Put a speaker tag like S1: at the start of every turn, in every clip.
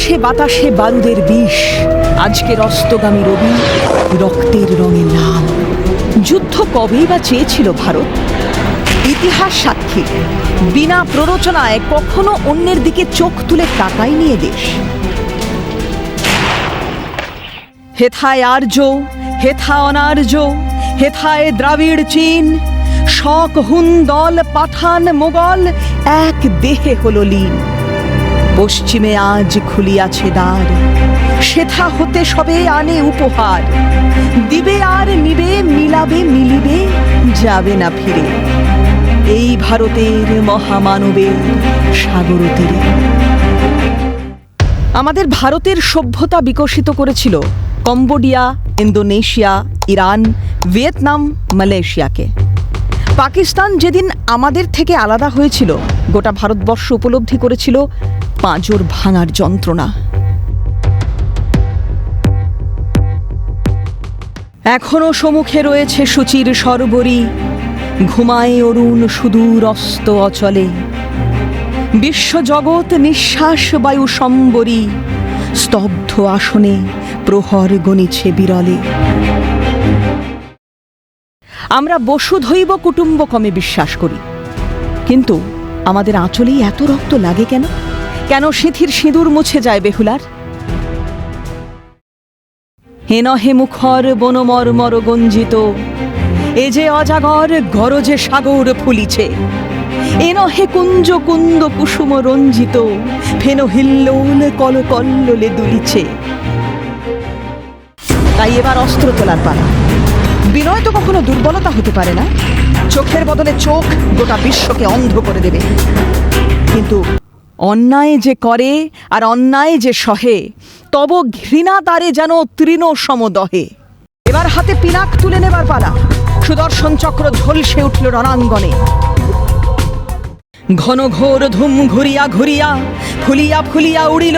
S1: আকাশে বাতাসে বারুদের বিষ, আজকের অস্তগামী রবি রক্তের রঙে লাল। যুদ্ধ কবেই বা চেয়েছিল ভারত? ইতিহাস সাক্ষী, বিনা প্ররোচনায় কখনো অন্যের দিকে চোখ তুলে তাকায়নি এ দেশ। হেথায় আর্য, হেথা অনার্য, হেথায় দ্রাবিড় চীন, শক হুন দল পাঠান মোগল এক দেহে হলো লীন। পশ্চিমে আজ খুলিয়াছে দ্বার, সেথা হতে সবে আনে উপহার। দিবে আর নিবে, মিলাবে মিলিবে, যাবে না ফিরে এই ভারতের মহামানবের সাগর তীরে। আমাদের ভারতের সভ্যতা বিকশিত করেছিল কম্বোডিয়া, ইন্দোনেশিয়া, ইরান, ভিয়েতনাম, মালয়েশিয়াকে। পাকিস্তান যেদিন আমাদের থেকে আলাদা হয়েছিল, গোটা ভারতবর্ষ উপলব্ধি করেছিল পাঁজর ভাঙার যন্ত্রণা। এখনো সম্মুখে রয়েছে সূচির সরবরি, ঘুমায় অরুণ সুদূর অস্ত অচলে। বিশ্বজগৎ নিঃশ্বাস বায়ু সম্বরী, স্তব্ধ আসনে প্রহর গণিছে বিরলে। আমরা বসুধৈব কুটুম্বকমে বিশ্বাস করি, কিন্তু আমাদের আঁচলেই এত রক্ত লাগে কেন? কেন সিঁথির সিঁদুর মুছে যায় বেহুলার? হে নহে মুখর বনমর্মর গঞ্জিত, এ যে অজাগর গরজে সাগর ফুলিছে। এ নহে কুঞ্জ কুন্দ কুসুম রঞ্জিত, ফেন হিল্লোল কলকল্লোলে দুলিছে। তাই এবার অস্ত্র তোলার পালা। বিনয় তো কখনো দুর্বলতা হতে পারে না। চোখের বদলে চোখ গোটা বিশ্বকে অন্ধ করে দেবে। কিন্তু অন্যায় যে করে আর অন্যায় যে সহে, তব ঘৃণা তারে যেন তৃণ সমদহে। এবার হাতে পিনাক তুলে নেবার পালা। সুদর্শন চক্র ঝলসে উঠল রণাঙ্গনে। ঘন ঘোর ধুম ঘুরিয়া ঘুরিয়া ফুলিয়া ফুলিয়া উড়িল।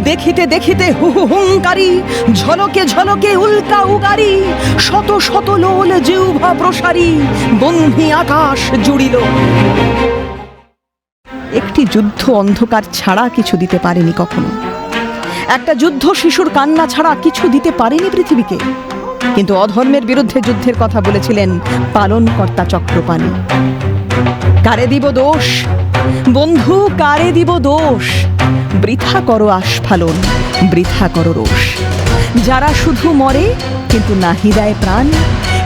S1: দেখিতে দেখিতে হুহু হুঙ্কারি, ঝলকে ঝলকে উল্কা উগারি। শত শত লোল জিহ্বা প্রসারী, বন্ধি আকাশ জুড়িল। একটি যুদ্ধ অন্ধকার ছাড়া কিছু দিতে পারেনি কখনো। একটা যুদ্ধ শিশুর কান্না ছাড়া কিছু দিতে পারেনি পৃথিবীকে। কিন্তু অধর্মের বিরুদ্ধে যুদ্ধের কথা বলেছিলেন পালনকর্তা চক্রপাণি। কারে দিব দোষ বন্ধু, কারে দিব দোষ? বৃথা করো আস্ফালন, বৃথা করো রোষ। যারা শুধু মরে কিন্তু নাহি দেয় প্রাণ,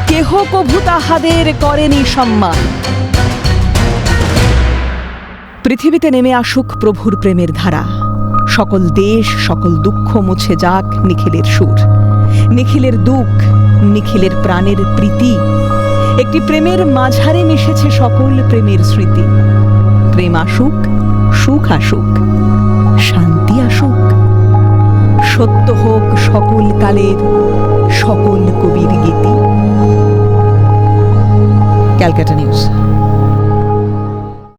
S1: কেহ কভু তাহাদের করেনি সম্মান। পৃথিবীতে নেমে আসুক প্রভুর প্রেমের ধারা। সকল দেশ সকল দুঃখ মুছে যাক নিখিলের সুর। নিখিলের দুঃখ, নিখিলের প্রাণের প্রীতি। একটি প্রেমের মাঝারে মিশেছে সকল প্রেমের স্মৃতি। প্রেম আসুক, সুখ আসুক, শান্তি আসুক। সত্য হোক সকল কালের সকল কবির গীতি। ক্যালকাটা নিউজ।